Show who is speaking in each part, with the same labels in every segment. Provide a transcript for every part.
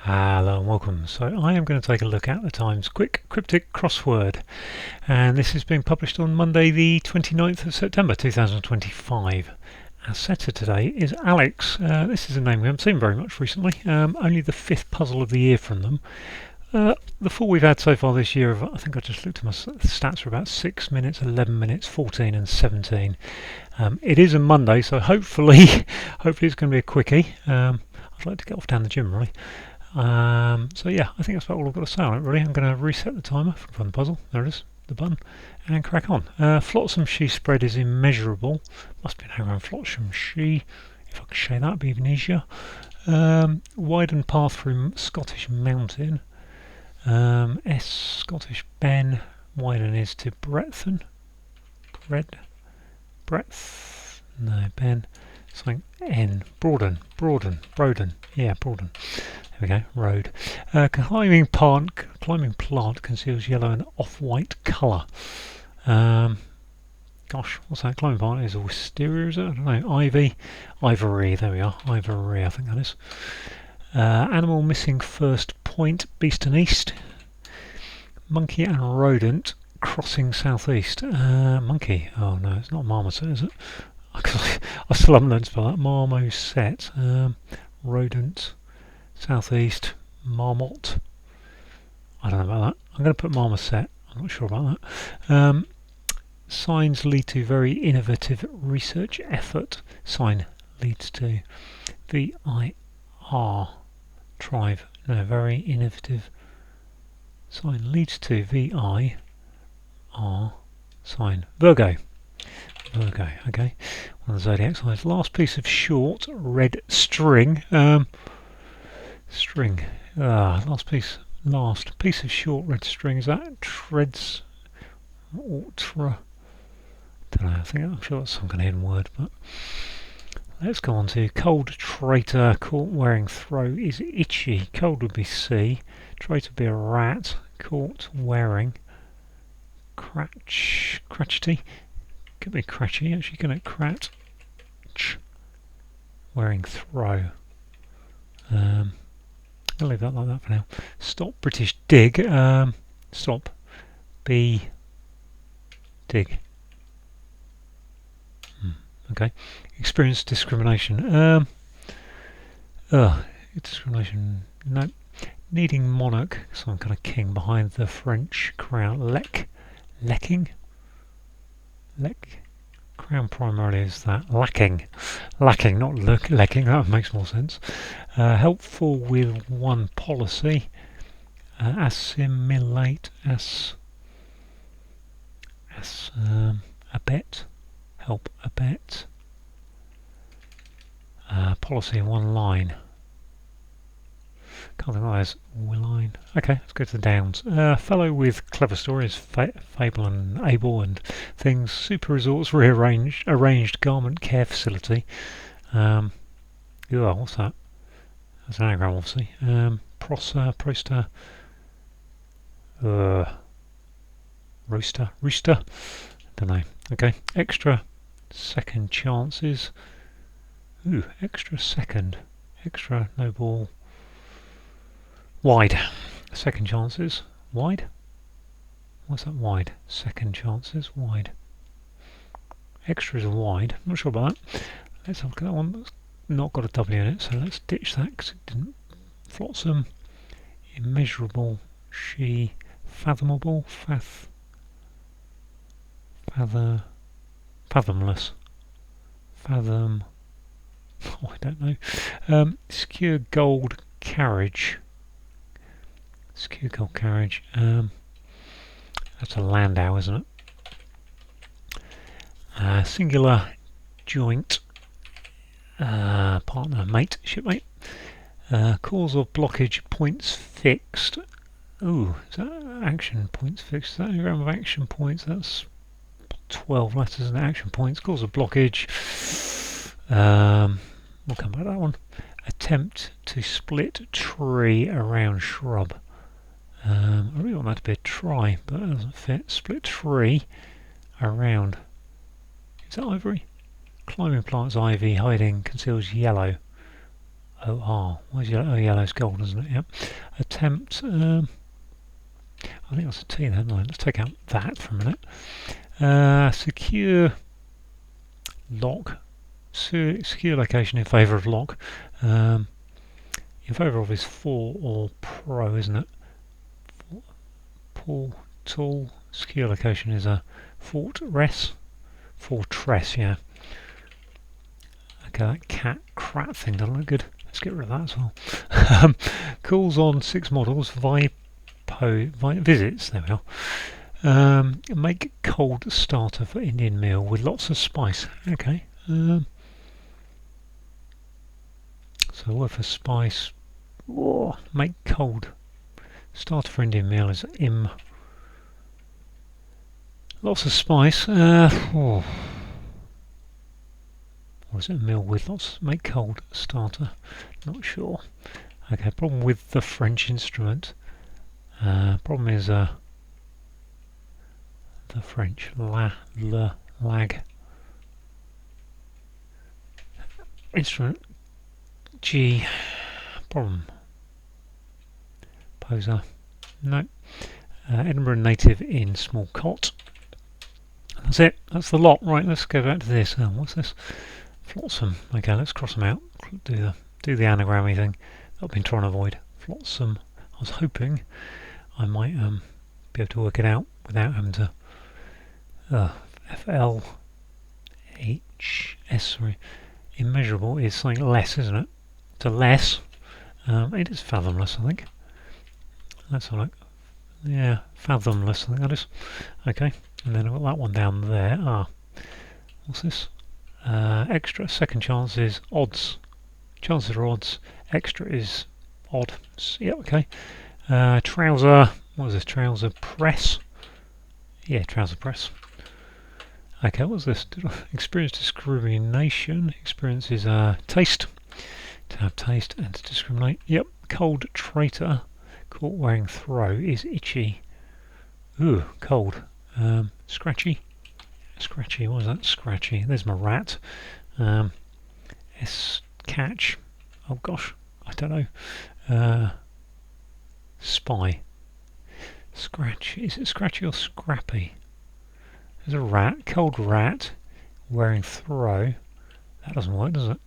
Speaker 1: Hello and welcome. So I am going to take a look at the Times Quick Cryptic crossword, and this is being published on Monday the 29th of September 2025. Our setter today is Alex. This is a name we haven't seen very much recently, only the fifth puzzle of the year from them. The four we've had so far this year, I think I just looked at my stats, for about 6 minutes, 11 minutes, 14 and 17. It is a Monday, so hopefully it's going to be a quickie. I'd like to get off down the gym really. So yeah, I think that's about all I've got to say on it really. I'm going to reset the timer from the puzzle, there it is, the button, and crack on. Flotsam she spread is immeasurable. Must be an anagram, flotsam she. If I could say that, it'd be even easier. Widen path through Scottish mountain. Scottish Ben. Widen is to breadthen. Breadth. No, Ben. Something N. Broaden. Yeah, broaden. There we go, road. Climbing plant conceals yellow and off-white colour. Gosh, what's that? Climbing plant is a wisteria, is it? I don't know. Ivory, there we are. Ivory, I think that is. Animal missing first point, beast and east. Monkey and rodent crossing southeast. Monkey, oh no, it's not marmoset, is it? I still haven't learned to spell that. Marmoset. Rodent. Southeast, marmot. I don't know about that. I'm going to put marmoset. I'm not sure about that. Signs lead to very innovative research effort. Sign leads to VIR. Tribe. No, very innovative. Sign leads to VIR. Sign. Virgo, okay. One of the zodiac signs. Last piece of short red string. String. Last piece of short red string. Is that treads? Don't know. I'm sure that's some kind of hidden word. But let's go on to cold traitor. Caught wearing throw is itchy. Cold would be C. Traitor would be a rat. Caught wearing crotchety. Could be cratchy. Actually, can it crat? Wearing throw. I'll leave that like that for now. Stop British dig. Stop. B. Dig. Okay. Experience discrimination. Discrimination. No. Needing monarch. Some kind of king behind the French crown. Lecking. Crown primarily is that. Lacking, not lecking. That makes more sense. Helpful with one policy. Assimilate. Abet. Help abet. Policy in one line. Can't think what that is. Line. Okay, let's go to the downs. Fellow with clever stories, fable and able and things. Super resorts, arranged garment care facility. What's that? That's an anagram, obviously. Proster. Rooster. Don't know. Okay. Extra second chances. Extra second. Extra no ball. Wide. Second chances. Wide? What's that wide? Second chances. Wide. Extras are wide. I'm not sure about that. Let's have a look at that one. That's not got a W in it, so let's ditch that because it didn't. Flotsam. Immeasurable. She. Fathomable. Fathomless. Fathom. Oh, I don't know. Secure gold carriage. Secure gold carriage. That's a landau, isn't it? Singular joint. Partner, mate, shipmate. Cause of blockage, points fixed. Is that action points fixed? Is that any round of action points? That's 12 letters and action points. Cause of blockage. We'll come back to that one. Attempt to split tree around shrub. I really want that to be a try, but it doesn't fit. Split tree around. Is that ivory? Climbing plants, ivy, hiding, conceals yellow. OR. Where's yellow? Oh, yellow's gold, isn't it? Yep. Attempt. I think that's a T then. No, let's take out that for a minute. Secure lock. Secure location in favour of lock. In favour of is 4 or pro, isn't it? Portal. Secure location is a fortress. Fortress, yeah. Okay, that cat thing doesn't look good. Let's get rid of that as well. Calls on 6 models. Visits. There we are. Make cold starter for Indian meal with lots of spice. Okay. So word for spice. Oh, make cold starter for Indian meal is lots of spice. Or is it a meal with lots? Make cold starter. Not sure. Okay. Problem with the French instrument. Problem is the French lag instrument. G. Problem. Poser. No. Edinburgh native in small cot. That's it. That's the lot. Right. Let's go back to this. What's this? Flotsam. Okay. Let's cross them out. Do the anagrammy thing that I've been trying to avoid. Flotsam. I was hoping I might be able to work it out without having to FLHS. Sorry. Immeasurable is something less, isn't it? To less. It is fathomless, I think. Let's have a look. Yeah, fathomless, I think that is. Okay, and then I've got that one down there. What's this? Extra. Second chance is odds. Chances are odds. Extra is odd. Yeah, okay. Trouser. What is this? Trouser press. Yeah, trouser press. Okay, what's this? Experience discrimination. Experience is taste. To have taste and to discriminate. Yep. Cold traitor. Caught wearing throw is itchy. Ooh, cold. Scratchy. Scratchy. What is that? Scratchy. There's my rat. Catch. Oh gosh, I don't know. Spy. Scratch. Is it scratchy or scrappy? There's a rat. Cold rat. Wearing throw. That doesn't work, does it?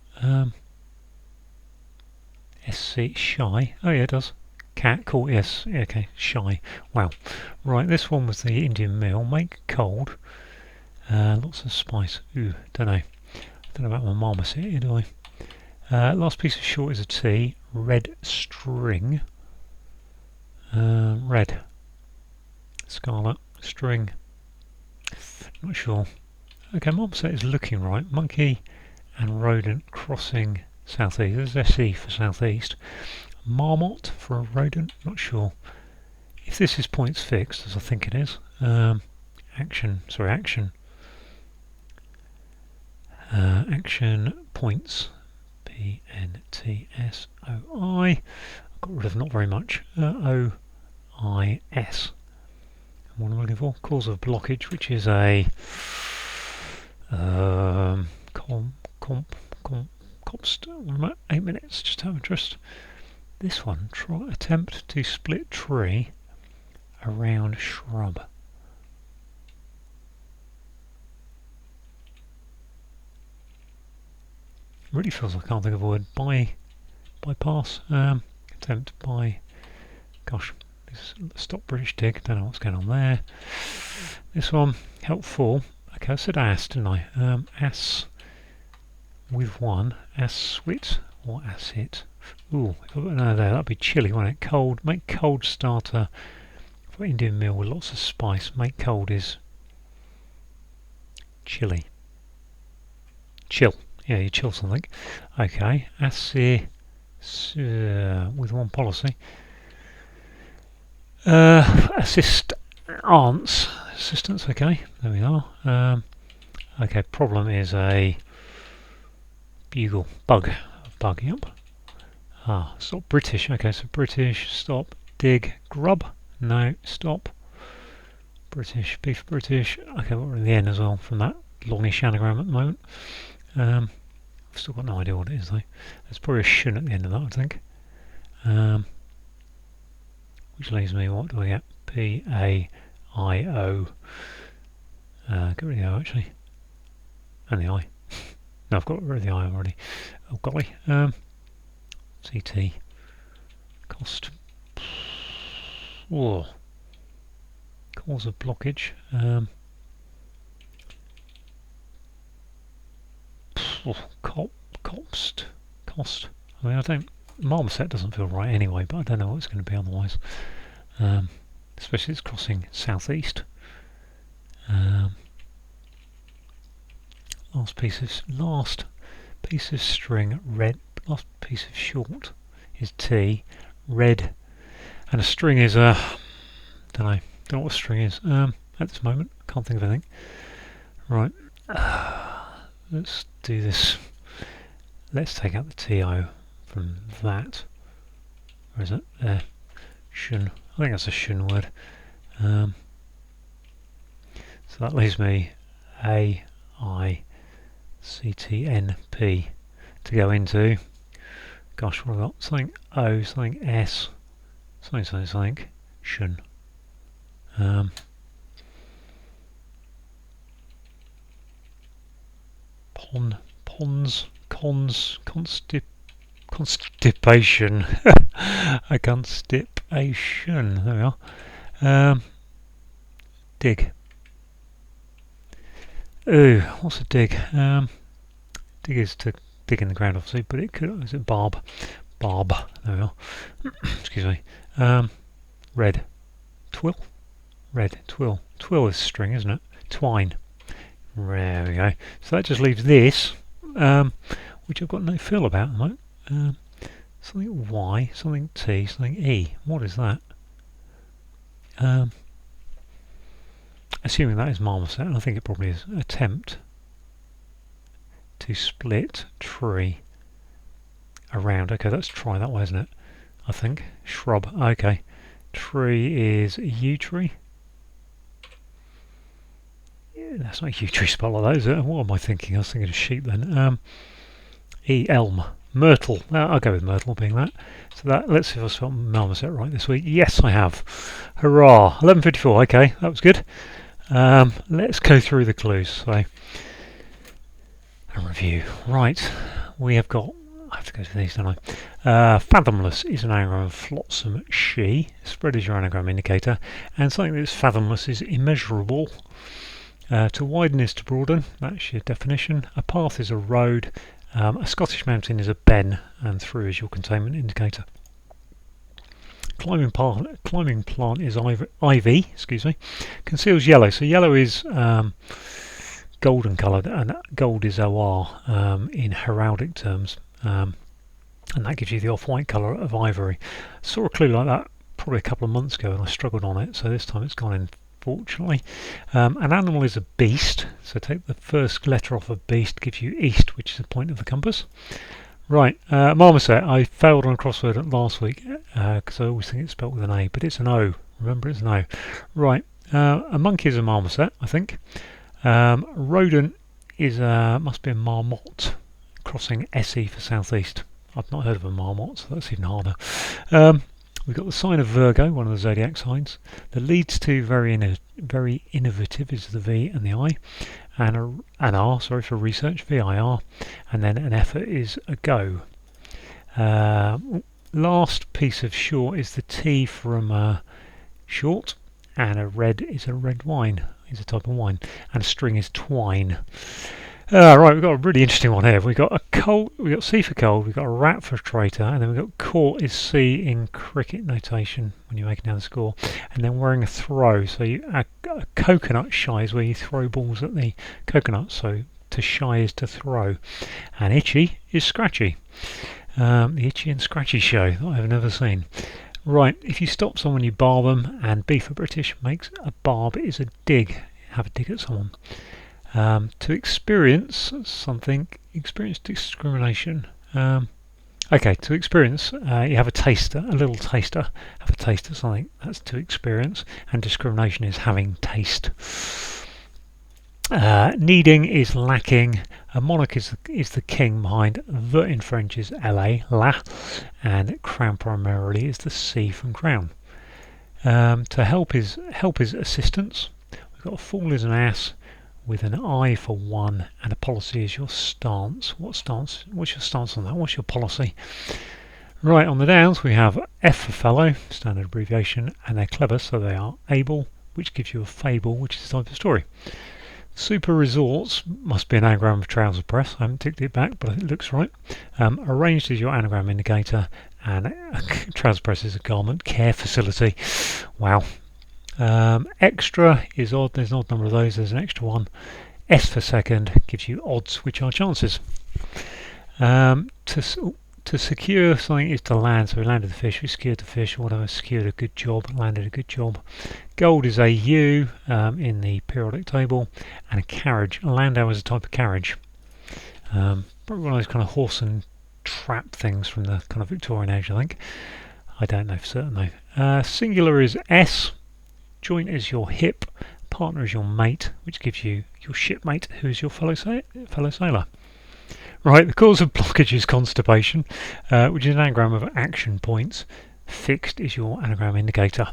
Speaker 1: SC. Shy. Oh yeah, it does. Cat. Cool. Yes. Yeah, okay. Shy. Wow. Right. This one was the Indian meal. Make cold. Lots of spice. Ooh. Don't know. Don't know about my marmoset here, do I? Last piece of short is a T. Red string. Red. Scarlet. String. Not sure. Okay, marmoset is looking right. Monkey and rodent crossing southeast. There's SE for southeast. Marmot for a rodent. Not sure. If this is points fixed, as I think it is. Action. Action points. PNTSOI. I got rid of not very much. OIS. What I'm looking for. Cause of blockage, which is a copst. 8 minutes. Just have interest. This one. Attempt to split tree around shrub. Really feels like I can't think of a word. Bypass. Attempt by. Gosh. Stop British dig. Don't know what's going on there. This one. Helpful. Okay, I said ass, didn't I? Ass with one. Asswit or asshit. Ooh, if I put another there, that'd be chilly, wouldn't it? Cold. Make cold starter for Indian meal with lots of spice. Make cold is chilly. Chill. Yeah, you chill something. Okay. With one policy. Assistance. Okay. There we are. Okay. Problem is a bugle. Bug. Yep. Stop British. Okay. So British. Stop. Dig. Grub. No. Stop. British. Beef British. Okay. We're in the end as well from that longish anagram at the moment. I've still got no idea what it is though. There's probably a shun at the end of that, I think. Which leaves me, what do I get? P-A-I-O. Get rid of the O actually. And the I. No, I've got rid of the I already. Oh golly. CT. Cost. Whoa. Cause of blockage. Cost. I mean, I don't. Marmoset doesn't feel right anyway, but I don't know what it's going to be otherwise. Especially it's crossing southeast. Last piece of string, red. Last piece of short is T, red, and a string is don't know what a string is at this moment. Can't think of anything. Right, let's do this. Let's take out the TO from that. Where is it? There. Shun. I think that's a shun word. So that leaves me AICTNP to go into. Gosh, what have I got? Something O, something S, something. Shun. Constipation. I constipation. There we are. Dig. Ooh, what's a dig? Dig is to dig in the ground, obviously, but it could. Is it barb? There we are. Excuse me. Red. Twill. Red. Twill. Twill is string, isn't it? Twine. There we go. So that just leaves this, which I've got no feel about at the moment. Something Y, something T, something E. What is that? Assuming that is marmoset, and I think it probably is. Attempt to split tree around. Okay, let's try that way, isn't it? I think. Shrub. Okay. Tree is yew tree. Yeah, that's not a yew tree spot like that, is it? What am I thinking? I was thinking of sheep then. Elm. Myrtle. I'll go with myrtle being that. So that, let's see if I spelled marmoset right this week. Yes, I have. Hurrah. 11:54. Okay, that was good. Let's go through the clues. So, a review. Right, we have got. I have to go to these, don't I? Fathomless is an anagram of flotsam she. Spread is your anagram indicator, and something that's fathomless is immeasurable. To widen is to broaden. That's your definition. A path is a road. A Scottish mountain is a ben, and through is your containment indicator. Climbing plant is ivy. Excuse me. Conceals yellow. So yellow is golden coloured, and gold is OR in heraldic terms, and that gives you the off-white colour of ivory. Saw a clue like that probably a couple of months ago, and I struggled on it. So this time it's gone in. Fortunately, an animal is a beast, so take the first letter off of beast, gives you east, which is the point of the compass. Right, marmoset. I failed on a crossword last week because I always think it's spelled with an A, but it's an O. Remember, it's an O. Right, a monkey is a marmoset, I think. Rodent is must be a marmot, crossing SE for southeast. I've not heard of a marmot, so that's even harder. We've got the sign of Virgo, one of the zodiac signs. The leads to very innovative is the V and the I, and an R, sorry, for research, VIR, and then an effort is a go. Last piece of short is the T from short, and a red is a red wine, is a type of wine, and a string is twine. Right, we've got a really interesting one here. We've got a cold, we've got C for cold, we've got a rat for traitor, and then we've got caught is C in cricket notation when you're making down the score, and then wearing a throw. So a coconut shy is where you throw balls at the coconut, so to shy is to throw, and itchy is scratchy. The itchy and scratchy show that I've never seen. Right, if you stop someone you bar them, and B for British makes a barb is a dig, have a dig at someone. To experience something, experience discrimination. Okay, to experience, you have a taster, a little taster, have a taste of something, that's to experience, and discrimination is having taste. Needing is lacking, A monarch is the king behind the in French is la, and crown primarily is the C from crown. To help his assistants, we've got a fool is an ass with an I for one, and a policy is your stance. What stance? What's your stance on that? What's your policy? Right, on the downs we have F for fellow, standard abbreviation, and they're clever, so they are able, which gives you a fable, which is a type of story. Super resorts must be an anagram of trouser press. I haven't ticked it back, but it looks right. Arranged is your anagram indicator, and trouser press is a garment care facility. Wow. Extra is odd. There's an odd number of those. There's an extra one. S for second gives you odds, which are chances. To secure something is to land. So we landed the fish, we secured the fish, or whatever. Secured a good job, landed a good job. Gold is a U in the periodic table, and a carriage. A landau is a type of carriage. Probably one of those kind of horse and trap things from the kind of Victorian age, I think. I don't know for certain though. Singular is S. Joint is your hip. Partner is your mate, which gives you your shipmate, who is your fellow sailor. Right, the cause of blockage is constipation, which is an anagram of action points. Fixed is your anagram indicator.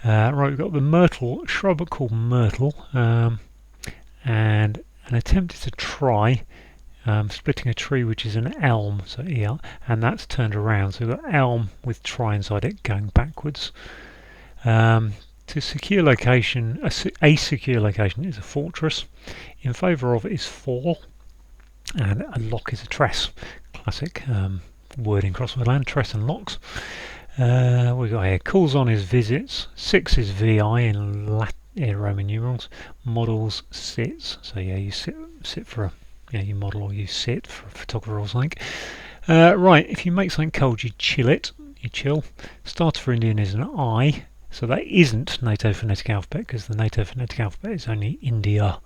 Speaker 1: Right, we've got the myrtle, shrub called myrtle, and an attempt is to try splitting a tree, which is an elm, so EL, and that's turned around. So we've got elm with try inside it going backwards. To secure location, a secure location is a fortress. In favour of is fall. And a lock is a tress. Classic word in crossword land, tress and locks. We've got here, calls on is visits. 6 is VI in Roman numerals. Models, sits. So yeah, you sit for you model, or you sit for a photographer or something. Right, if you make something cold, you chill it. You chill. Starter for Indian is an I. So that isn't NATO phonetic alphabet, because the NATO phonetic alphabet is only India.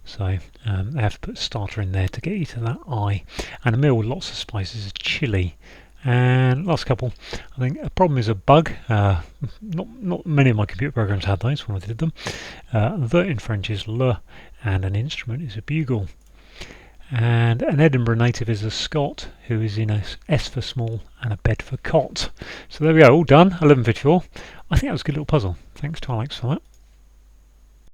Speaker 1: So they have to put starter in there to get you to that I. And a meal with lots of spices is chili. And last couple, I think a problem is a bug. Not many of my computer programs had those when I did them. The in French is le, and an instrument is a bugle. And an Edinburgh native is a Scot, who is in a S for small and a bed for cot. So there we go, all done, 11:54. I think that was a good little puzzle. Thanks to Alex for that.